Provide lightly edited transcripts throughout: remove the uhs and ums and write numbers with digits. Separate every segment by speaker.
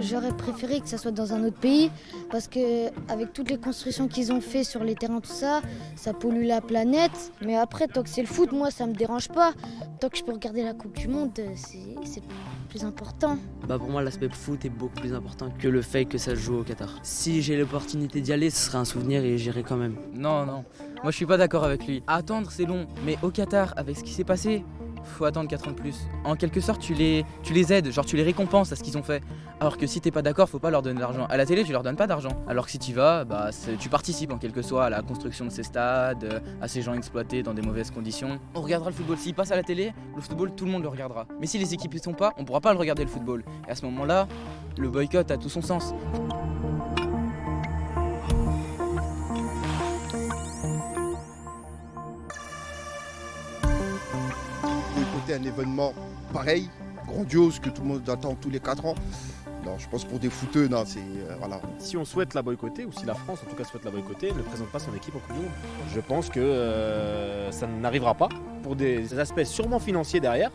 Speaker 1: J'aurais préféré que ça soit dans un autre pays parce que avec toutes les constructions qu'ils ont fait sur les terrains, tout ça, ça pollue la planète. Mais après, tant que c'est le foot, moi, ça me dérange pas. Tant que je peux regarder la Coupe du Monde, c'est plus important.
Speaker 2: Pour moi, l'aspect foot est beaucoup plus important que le fait que ça se joue au Qatar. Si j'ai l'opportunité d'y aller, ce serait un souvenir et j'irai quand même.
Speaker 3: Non, moi je suis pas d'accord avec lui. Attendre c'est long, mais au Qatar, avec ce qui s'est passé, faut attendre 4 ans de plus. En quelque sorte, tu les aides, genre tu les récompenses à ce qu'ils ont fait. Alors que si t'es pas d'accord, faut pas leur donner de l'argent. À la télé, tu leur donnes pas d'argent. Alors que si tu vas, tu participes en quelque sorte à la construction de ces stades, à ces gens exploités dans des mauvaises conditions. On regardera le football. S'il passe à la télé, le football, tout le monde le regardera. Mais si les équipes y sont pas, on pourra pas le regarder le football. Et à ce moment-là, le boycott a tout son sens.
Speaker 4: Un événement pareil, grandiose, que tout le monde attend tous les 4 ans. Non, je pense pour des footeux, non, c'est voilà.
Speaker 5: Si on souhaite la boycotter, ou si la France en tout cas souhaite la boycotter, ne présente pas son équipe en Coupe du Monde. Je pense que ça n'arrivera pas, pour des aspects sûrement financiers derrière,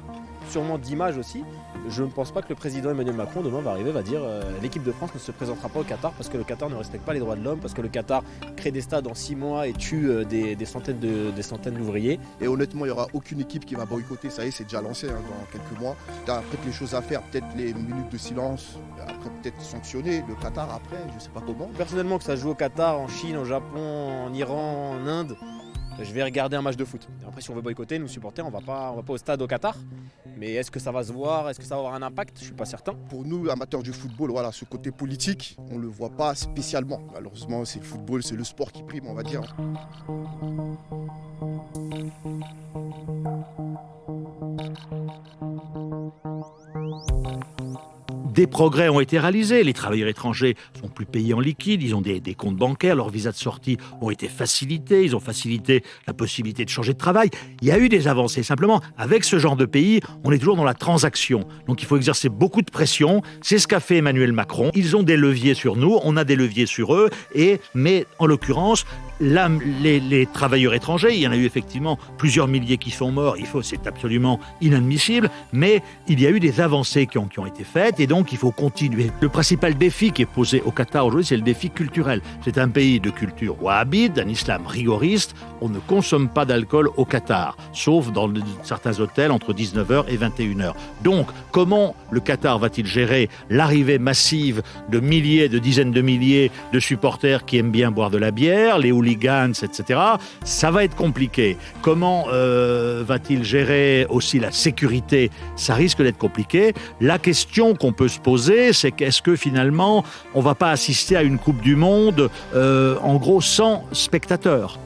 Speaker 5: sûrement d'image aussi. Je ne pense pas que le président Emmanuel Macron demain va dire l'équipe de France ne se présentera pas au Qatar parce que le Qatar ne respecte pas les droits de l'homme, parce que le Qatar crée des stades en 6 mois et tue des centaines d'ouvriers.
Speaker 4: Et honnêtement, il n'y aura aucune équipe qui va boycotter, ça y est, c'est déjà lancé dans quelques mois. Il y a peut-être les choses à faire, peut-être les minutes de silence, après peut-être sanctionner le Qatar après, je ne sais pas comment.
Speaker 5: Personnellement, que ça joue au Qatar, en Chine, au Japon, en Iran, en Inde, je vais regarder un match de foot. Et après, si on veut boycotter, nous supporters, on va pas au stade au Qatar. Mais est-ce que ça va se voir? Est-ce que ça va avoir un impact? Je ne suis pas certain.
Speaker 4: Pour nous, amateurs du football, voilà, ce côté politique, on ne le voit pas spécialement. Malheureusement, c'est le football, c'est le sport qui prime, on va dire.
Speaker 6: Des progrès ont été réalisés. Les travailleurs étrangers sont plus payés en liquide, ils ont des comptes bancaires, leurs visas de sortie ont été facilités, ils ont facilité la possibilité de changer de travail. Il y a eu des avancées. Simplement, avec ce genre de pays, on est toujours dans la transaction. Donc il faut exercer beaucoup de pression. C'est ce qu'a fait Emmanuel Macron. Ils ont des leviers sur nous, on a des leviers sur eux. Mais en l'occurrence, là, les travailleurs étrangers, il y en a eu effectivement plusieurs milliers qui sont morts. C'est absolument inadmissible. Mais il y a eu des avancées qui ont été faites et donc il faut continuer. Le principal défi qui est posé au Qatar aujourd'hui, c'est le défi culturel. C'est un pays de culture wahhabite, d'un islam rigoriste. On ne consomme pas d'alcool au Qatar, sauf dans certains hôtels entre 19h et 21h. Donc, comment le Qatar va-t-il gérer l'arrivée massive de milliers, de dizaines de milliers de supporters qui aiment bien boire de la bière, les hooligans, etc. Ça va être compliqué. Comment va-t-il gérer aussi la sécurité? Ça risque d'être compliqué. La question qu'on peut se poser, c'est qu'est-ce que finalement, on ne va pas assister à une Coupe du Monde, en gros, sans spectateurs?